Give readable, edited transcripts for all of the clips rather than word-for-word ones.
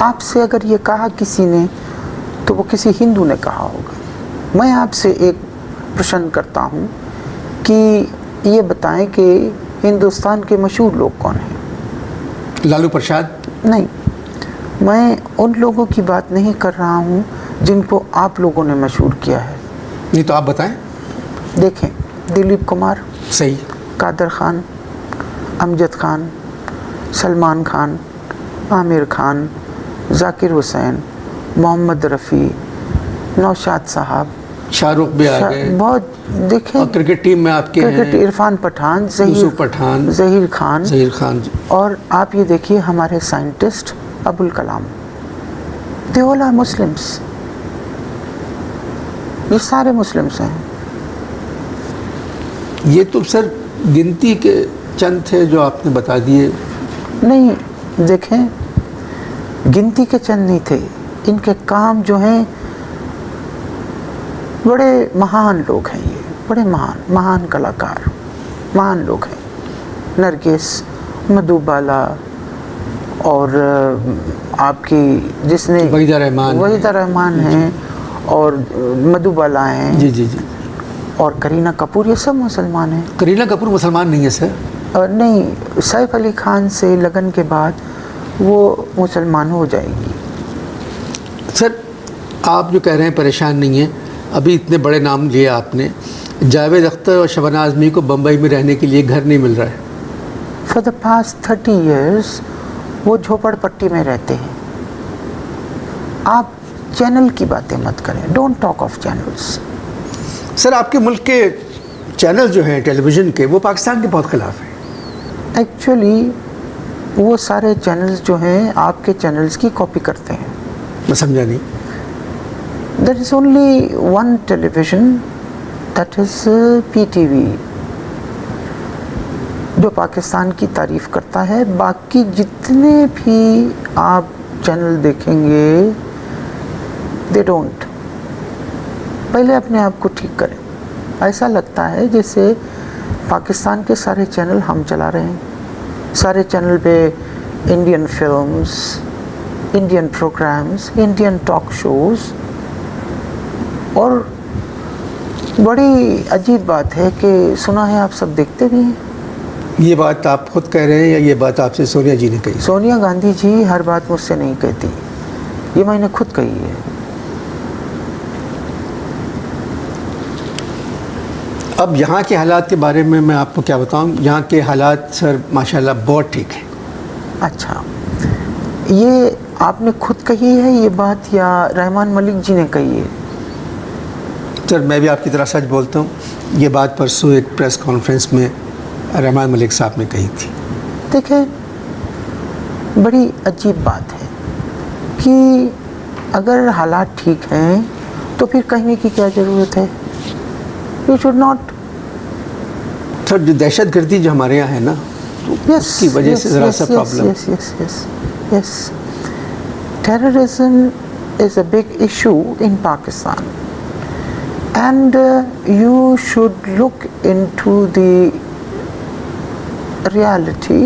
आपसे अगर ये कहा किसी ने तो वो किसी हिंदू ने कहा होगा। मैं आपसे एक प्रश्न करता हूँ कि ये बताएं कि हिंदुस्तान के मशहूर लोग कौन हैं? लालू प्रसाद? नहीं, मैं उन लोगों की बात नहीं कर रहा हूँ जिनको आप लोगों ने मशहूर किया है। नहीं तो आप बताएं। देखें, दिलीप कुमार, सही। कादर खान, अमजद खान, सलमान खान, आमिर खान, जाकिर हुसैन, मोहम्मद रफ़ी, नौशाद साहब, शाहरुख भी आ गए। बहुत देखें। और क्रिकेट टीम में आपके क्रिकेट, हैं इरफान पठान, पठान, ज़हीर खान। ज़हीर खान। और आप ये देखिए हमारे scientist Abul Kalam, they all are Muslims. ये सारे मुस्लिम्स हैं। ये तो सर गिनती के चंद थे जो आपने बता दिए। नहीं, देखें, गिनती के चंद नहीं थे, इनके काम जो हैं, बड़े महान लोग हैं ये, बड़े महान कलाकार, महान लोग हैं। नरगिस, मधुबाला और आपकी जिसने वहीदा रहमान हैं और मधुबाला हैं। जी जी जी। और करीना कपूर, ये सब मुसलमान हैं। करीना कपूर मुसलमान नहीं है सर? नहीं, सैफ अली खान से लगन के बाद वो मुसलमान हो जाएगी। सर आप जो कह रहे हैं परेशान नहीं हैं, अभी इतने बड़े नाम लिए आपने। जावेद अख्तर और शबनाज आज़मी को बम्बई में रहने के लिए घर नहीं मिल रहा है। फॉर द पास्ट 30 years वो झोपड़पट्टी में रहते हैं। आप चैनल की बातें मत करें, don't talk of channels. Sir आपके मुल्क के चैनल जो हैं टेलीविज़न के, वो पाकिस्तान के बहुत ख़िलाफ़ हैं। एक्चुअली वो सारे चैनल्स जो हैं आपके चैनल्स की कॉपी करते हैं। मैं समझा नहीं। There is only one television, that is PTV, जो पाकिस्तान की तारीफ़ करता है। बाकी जितने भी आप चैनल देखेंगे, दे डोंट। पहले अपने आप को ठीक करें। ऐसा लगता है जैसे पाकिस्तान के सारे चैनल हम चला रहे हैं। सारे चैनल पे Indian films, Indian programmes, Indian talk shows. और बड़ी अजीब बात है कि सुना है आप सब देखते भी हैं। ये बात आप खुद कह रहे हैं या ये बात आपसे सोनिया जी ने कही? सोनिया गांधी जी हर बात मुझसे नहीं कहती, ये मैंने खुद कही है। अब यहाँ के हालात के बारे में मैं आपको क्या बताऊँ। यहाँ के हालात सर माशाल्लाह बहुत ठीक है। अच्छा, ये आपने खुद कही है ये बात या रहमान मलिक जी ने कही है? सर मैं भी आपकी तरह सच बोलता हूँ, ये बात परसों एक प्रेस कॉन्फ्रेंस में रहमान मलिक साहब ने कही थी। देखें, बड़ी अजीब बात है कि अगर हालात ठीक हैं तो फिर कहने की क्या ज़रूरत है? You should not. सर जो दहशतगर्दी जो हमारे यहाँ है ना, तो उसकी वजह से ज़रा सा problem. Yes. Terrorism is a big issue in Pakistan, and you should look into the reality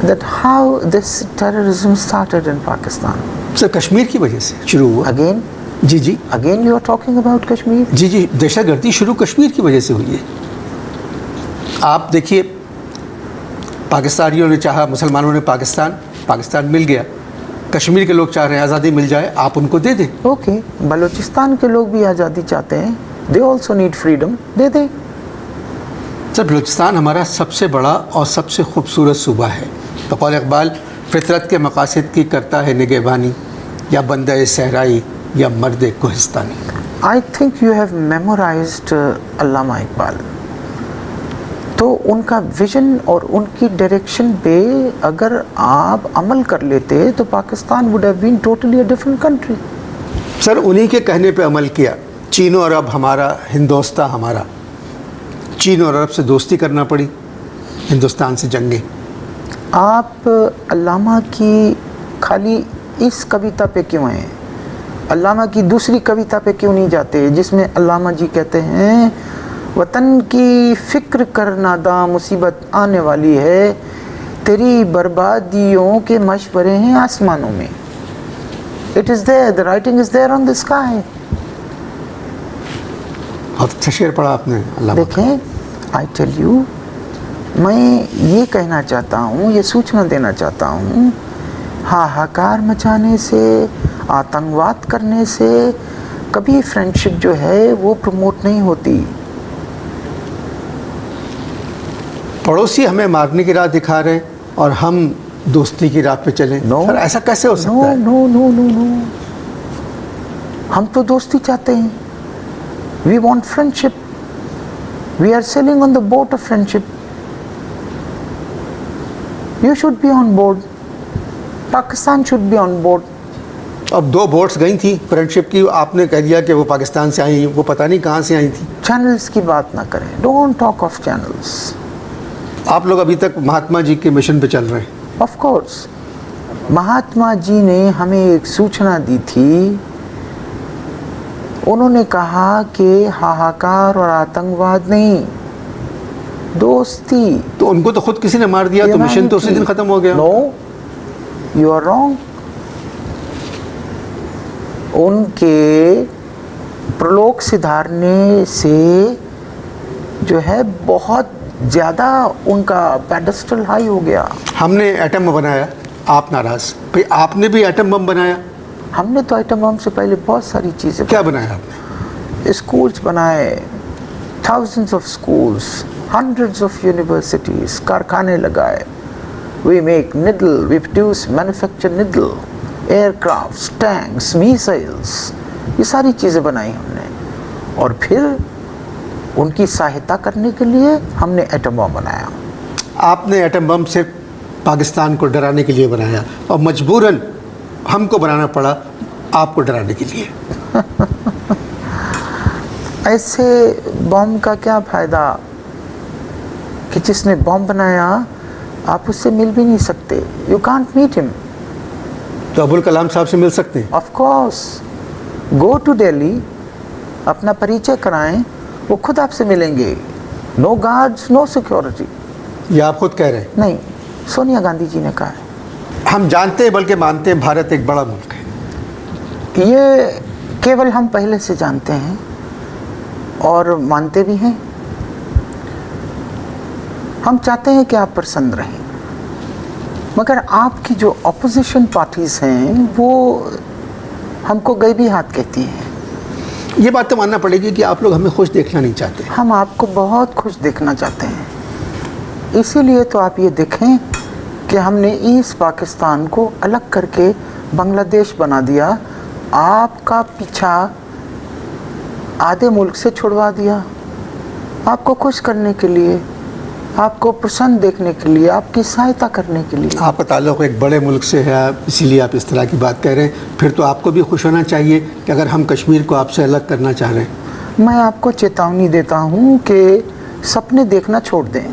that how this terrorism started in Pakistan. Sir Kashmir की वजह से शुरू हुआ। Again? Ji ji. Again you are talking about Kashmir? जी जी, दहशतगर्दी शुरू कश्मीर की वजह से हुई है। आप देखिए, पाकिस्तानियों ने चाहा, मुसलमानों ने पाकिस्तान मिल गया। कश्मीर के लोग चाह रहे हैं आज़ादी मिल जाए, आप उनको दे दें। ओके, बलूचिस्तान के लोग भी आज़ादी चाहते हैं, दे ऑल्सो नीड फ्रीडम, दे दें। सर बलूचिस्तान हमारा सबसे बड़ा और सबसे खूबसूरत सूबा है। बक़ौल इक़बाल, फितरत के मकासद की करता है निगहबानी, या बंदे सहराई या मर्द कोहिस्तानी। I think you have memorised Allama Iqbal. तो उनका विजन और उनकी डायरेक्शन पे अगर आप अमल कर लेते तो Pakistan would have been totally a different country. Sir उन्हीं के कहने पे अमल किया। चीन और अरब हमारा, हिंदोस्तान हमारा। चीन और अरब से दोस्ती करना पड़ी, हिंदुस्तान से जंगें। आप अल्लामा की खाली इस कविता पे क्यों हैं? अल्लामा की दूसरी कविता पे क्यों नहीं जाते जिसमें अल्लामा जी कहते हैं वतन की फ़िक्र कर नादा मुसीबत आने वाली है, तेरी बर्बादियों के मशवरे हैं आसमानों में. It is there, the writing is there on the sky. बहुत अच्छा शेर पढ़ा आपने. अल्लाह देखें, I tell you, मैं ये कहना चाहता हूँ, ये सूचना देना चाहता हूँ, हाहाकार मचाने से, आतंकवाद करने से कभी फ्रेंडशिप जो है वो प्रमोट नहीं होती. पड़ोसी हमें मारने की राह दिखा रहे हैं और हम दोस्ती की राह पे चले. No. सर ऐसा कैसे हो सकता है? नो नो नो नो, हम तो दोस्ती चाहते हैं. We want friendship. We are sailing on the boat of friendship. You should be on board. Pakistan should be on board. अब 2 बोट्स गई थी फ्रेंडशिप की, आपने कह दिया कि वो पाकिस्तान से आई, वो पता नहीं कहाँ से आई थी. चैनल्स की बात ना करें. Don't talk of channels. आप लोग अभी तक महात्मा जी के मिशन पे चल रहे हैं. ऑफ कोर्स, महात्मा जी ने हमें एक सूचना दी थी. उन्होंने कहा कि हाहाकार और आतंकवाद नहीं, दोस्ती. तो उनको तो खुद किसी ने मार दिया, तो मिशन तो उसी दिन खत्म हो गया. No, you are wrong. उनके प्रलोक सिधारने से जो है बहुत ज़्यादा उनका पेडेस्टल हाई हो गया. हमने एटम बम बनाया, आप नाराज. भाई आपने भी एटम बम बनाया. हमने तो आइटम बम से पहले बहुत सारी चीज़ें. क्या बनाया आपने? स्कूल्स बनाए, thousands of schools, hundreds of universities, कारखाने लगाए. We make needle, we produce, manufacture needle, aircrafts, tanks, missiles. ये सारी चीज़ें बनाई हमने. और फिर उनकी सहायता करने के लिए हमने एटम बम बनाया. आपने एटम बम सिर्फ पाकिस्तान को डराने के लिए बनाया और मजबूरन हमको बनाना पड़ा आपको डराने के लिए. ऐसे बम का क्या फ़ायदा कि जिसने बम बनाया आप उससे मिल भी नहीं सकते. You can't meet him. तो अबुल कलाम साहब से मिल सकते हैं. Of course, go to Delhi, अपना परिचय कराएं, वो खुद आपसे मिलेंगे. No guards, no security. ये आप खुद कह रहे हैं? नहीं, सोनिया गांधी जी ने कहा है. हम जानते हैं बल्कि मानते हैं भारत एक बड़ा मुल्क है. ये केवल हम पहले से जानते हैं और मानते भी हैं. हम चाहते हैं कि आप प्रसन्न रहें, मगर आपकी जो अपोजिशन पार्टीज हैं वो हमको गैबी हाथ कहती हैं. ये बात तो मानना पड़ेगी कि आप लोग हमें खुश देखना नहीं चाहते. हम आपको बहुत खुश देखना चाहते हैं. इसीलिए तो आप ये देखें कि हमने ईस्ट पाकिस्तान को अलग करके बांग्लादेश बना दिया. आपका पीछा आधे मुल्क से छुड़वा दिया, आपको खुश करने के लिए, आपको प्रसन्न देखने के लिए, आपकी सहायता करने के लिए. आपका ताल्लुक़ एक बड़े मुल्क से है, इसीलिए आप इस तरह की बात कह रहे हैं. फिर तो आपको भी खुश होना चाहिए कि अगर हम कश्मीर को आपसे अलग करना चाह रहे हैं. मैं आपको चेतावनी देता हूँ कि सपने देखना छोड़ दें.